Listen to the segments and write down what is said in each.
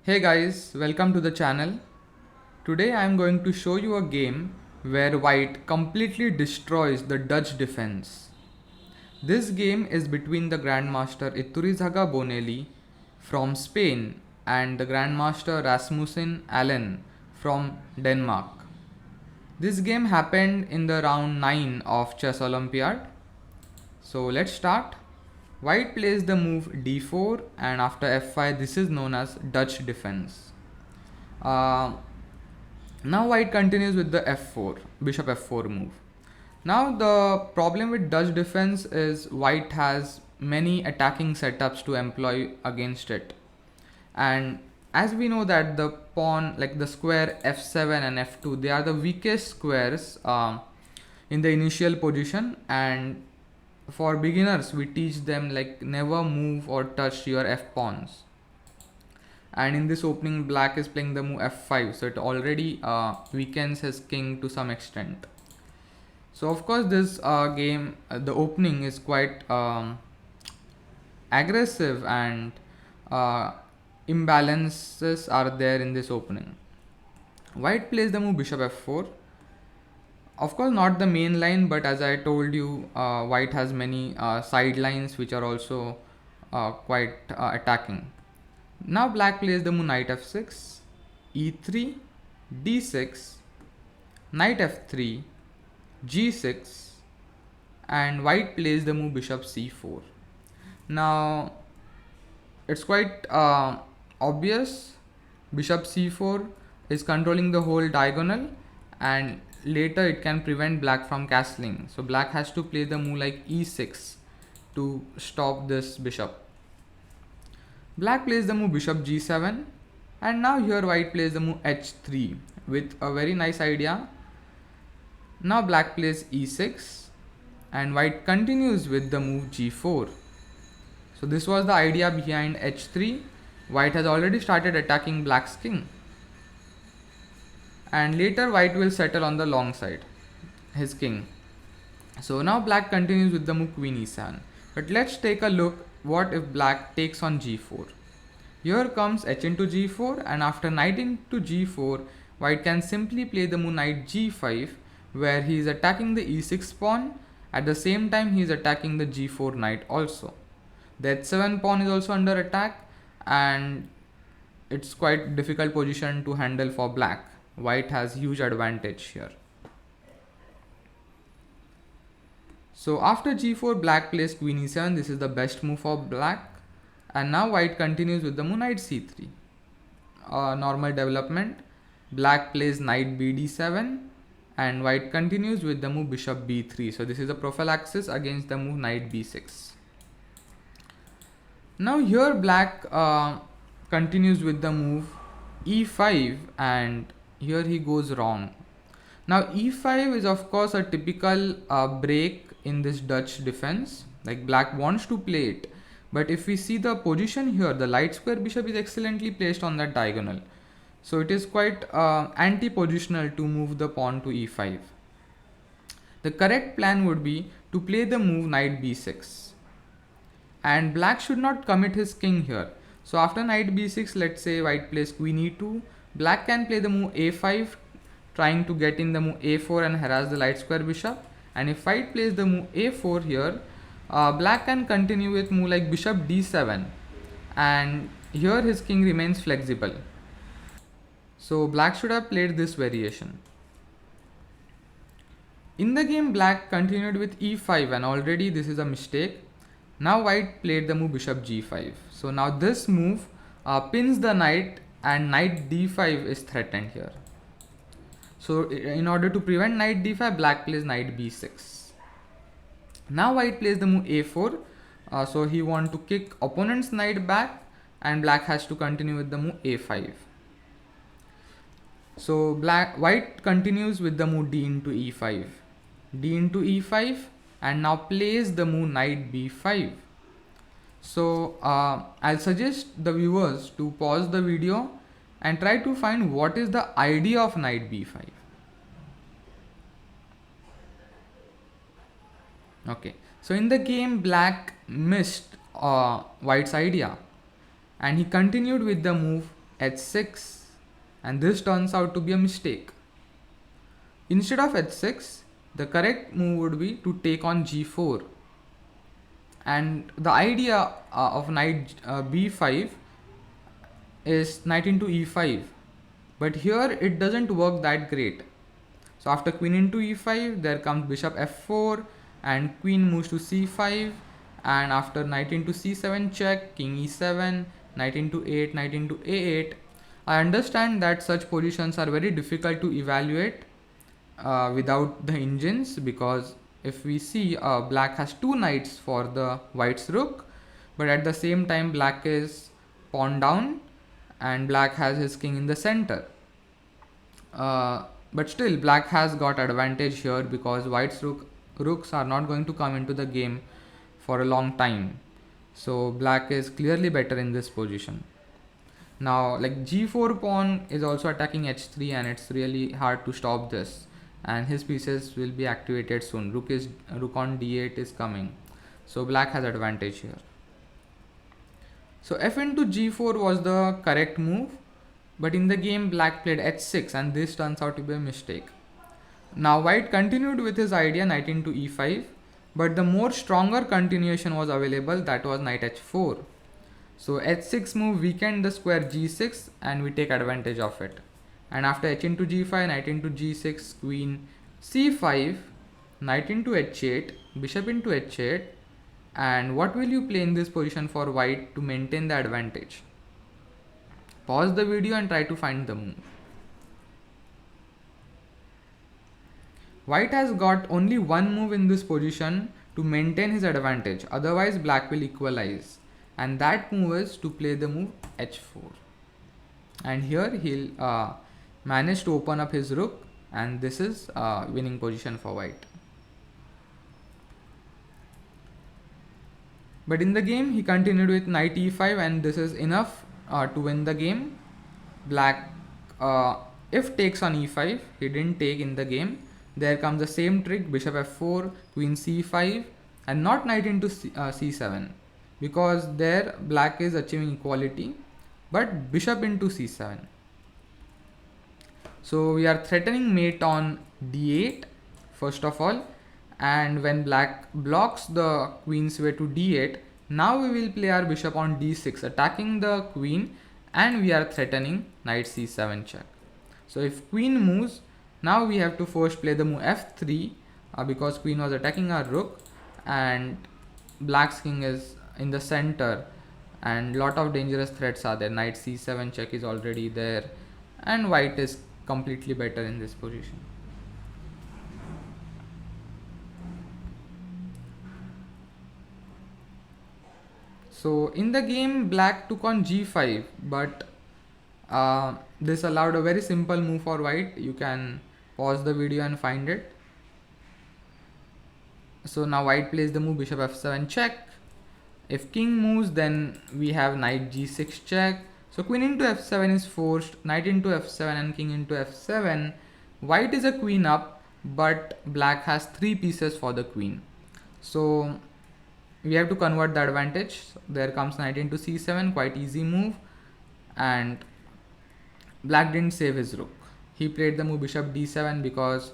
Hey guys, welcome to the channel. Today I am going to show you a game where white completely destroys the Dutch defense. This game is between the Grandmaster Itturizaga Bonelli from Spain and the Grandmaster Rasmussen Allan from Denmark. This game happened in the round 9 of Chess Olympiad. So let's start. White plays the move d4 and after f5 this is known as Dutch defense. Now white continues with the f4, bishop f4 move. Now the problem with Dutch defense is white has many attacking setups to employ against it. And as we know that the pawn, like the square f7 and f2, they are the weakest squares in the initial position, and for beginners we teach them like never move or touch your f pawns. And in this opening black is playing the move f5, so it already weakens his king to some extent. So of course this game, the opening is quite aggressive and imbalances are there in this opening. White plays the move bishop f4. Of course not the main line, but as I told you, white has many side lines which are also quite attacking. Now black plays the move knight f6, e3, d6, knight f3, g6, and white plays the move bishop c4. Now it's quite obvious bishop c4 is controlling the whole diagonal, and later it can prevent black from castling. So black has to play the move like e6 to stop this bishop. Black plays the move bishop g7, and now here white plays the move h3 with a very nice idea. Now black plays e6 and white continues with the move g4. So this was the idea behind h3. White has already started attacking black's king, and later white will settle on the long side, his king. So now black continues with the move queen e7. But let's take a look what if black takes on g4. Here comes h into g4, and after knight into g4 white can simply play the move knight g5, where he is attacking the e6 pawn. At the same time he is attacking the g4 knight also. The h7 pawn is also under attack, and it's quite difficult position to handle for black. White has huge advantage here. So after g4 black plays queen e7. This is the best move for black, and now white continues with the move knight c3. Normal development. Black plays knight bd7 and white continues with the move bishop b3. So this is a prophylaxis against the move knight b6. Now here black continues with the move e5, and here he goes wrong. Now e5 is of course a typical break in this Dutch defense. Like black wants to play it, but if we see the position here, the light square bishop is excellently placed on that diagonal. So it is quite anti-positional to move the pawn to e5. The correct plan would be to play the move knight b6, and black should not commit his king here. So after knight b6, let's say white plays queen e2, black can play the move a5, trying to get in the move a4 and harass the light square bishop. And if white plays the move a4 here, black can continue with move like bishop d7, and here his king remains flexible. So black should have played this variation. In the game black continued with e5, and already this is a mistake. Now white played the move bishop g5. So now this move pins the knight, and knight d5 is threatened here. So in order to prevent knight d5, black plays knight b6. Now white plays the move a4. So he wants to kick opponent's knight back, and black has to continue with the move a5. So white continues with the move d into e5. D into e5, and now plays the move knight b5. So I'll suggest the viewers to pause the video and try to find what is the idea of knight b5. Okay, so in the game black missed white's idea, and he continued with the move h6, and this turns out to be a mistake. Instead of h6, the correct move would be to take on g4. And the idea of knight b5 is knight into e5, but here it doesn't work that great. So after queen into e5, there comes bishop f4 and queen moves to c5, and after knight into c7 check, king e7, knight into 8, knight into a8. I understand that such positions are very difficult to evaluate without the engines, because if we see black has two knights for the white's rook, but at the same time black is pawn down and black has his king in the center. But still black has got advantage here because white's rooks are not going to come into the game for a long time. So black is clearly better in this position. Now like g4 pawn is also attacking h3, and it's really hard to stop this, and his pieces will be activated soon. Rook on d8 is coming, so black has advantage here. So f into g4 was the correct move, but in the game black played h6, and this turns out to be a mistake. Now white continued with his idea knight into e5, but the more stronger continuation was available, that was knight h4. So h6 move weakened the square g6, and we take advantage of it. And after h into g5, knight into g6, queen c5, knight into h8, bishop into h8. And what will you play in this position for white to maintain the advantage? Pause the video and try to find the move. White has got only one move in this position to maintain his advantage, otherwise black will equalize, and that move is to play the move h4. And here he'll manage to open up his rook, and this is winning position for white. But in the game he continued with knight e5, and this is enough to win the game. Black if takes on e5, he didn't take in the game. There comes the same trick, bishop f4, queen c5, and not knight into c7, because there black is achieving equality, but bishop into c7. So we are threatening mate on d8 first of all, and when black blocks the queen's way to d8, now we will play our bishop on d6, attacking the queen, and we are threatening knight c7 check. So if queen moves, now we have to first play the move f3 because queen was attacking our rook, and black's king is in the center, and lot of dangerous threats are there. Knight c7 check is already there, and white is completely better in this position. So in the game black took on g5, but this allowed a very simple move for white. You can pause the video and find it. So now white plays the move bishop f7 check. If king moves, then we have knight g6 check. So queen into f7 is forced, knight into f7 and king into f7. White is a queen up, but black has 3 pieces for the queen. So we have to convert the advantage. There comes knight into c7, quite easy move, and black didn't save his rook. He played the move bishop d7 because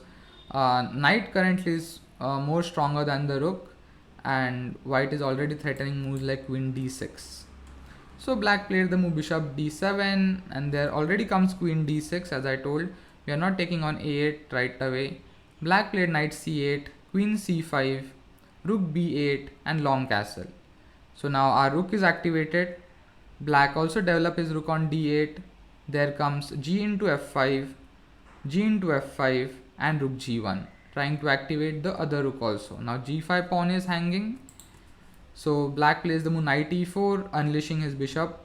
knight currently is more stronger than the rook, and white is already threatening moves like queen d6. So black played the move bishop d7, and there already comes queen d6. As I told, we are not taking on a8 right away. Black played knight c8, queen c5, rook b8, and long castle. So now our rook is activated. Black also developed his rook on d8. There comes g into f5, g into f5, and rook g1, trying to activate the other rook also. Now g5 pawn is hanging. So black plays the move knight e4, unleashing his bishop,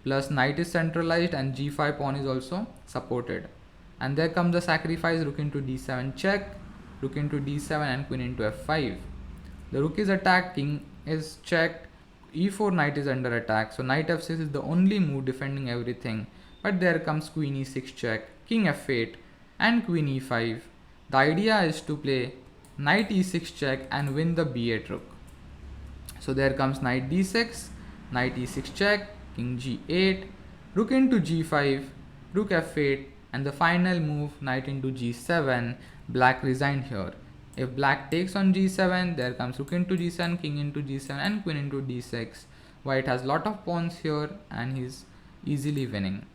plus knight is centralized and g5 pawn is also supported. And there comes the sacrifice, rook into d7 check, rook into d7, and queen into f5. The rook is attacked, king is checked, e4 knight is under attack. So knight f6 is the only move defending everything. But there comes queen e6 check, king f8, and queen e5. The idea is to play knight e6 check and win the b8 rook. So there comes knight d6, knight e6 check, king g8, Rook into g5, rook f8, and the final move, knight into g7. Black resigned here. If black takes on g7, there comes rook into g7, king into g7, and queen into d6. White has lot of pawns here and he's easily winning.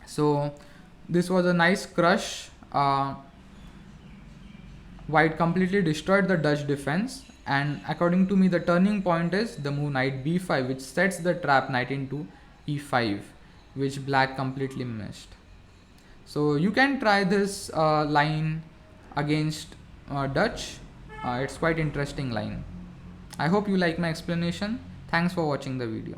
So this was a nice crush. White completely destroyed the Dutch defense, and according to me the turning point is the move knight b5, which sets the trap knight into e5, which black completely missed. So you can try this line against Dutch. It's quite interesting line. I hope you like my explanation. Thanks for watching the video.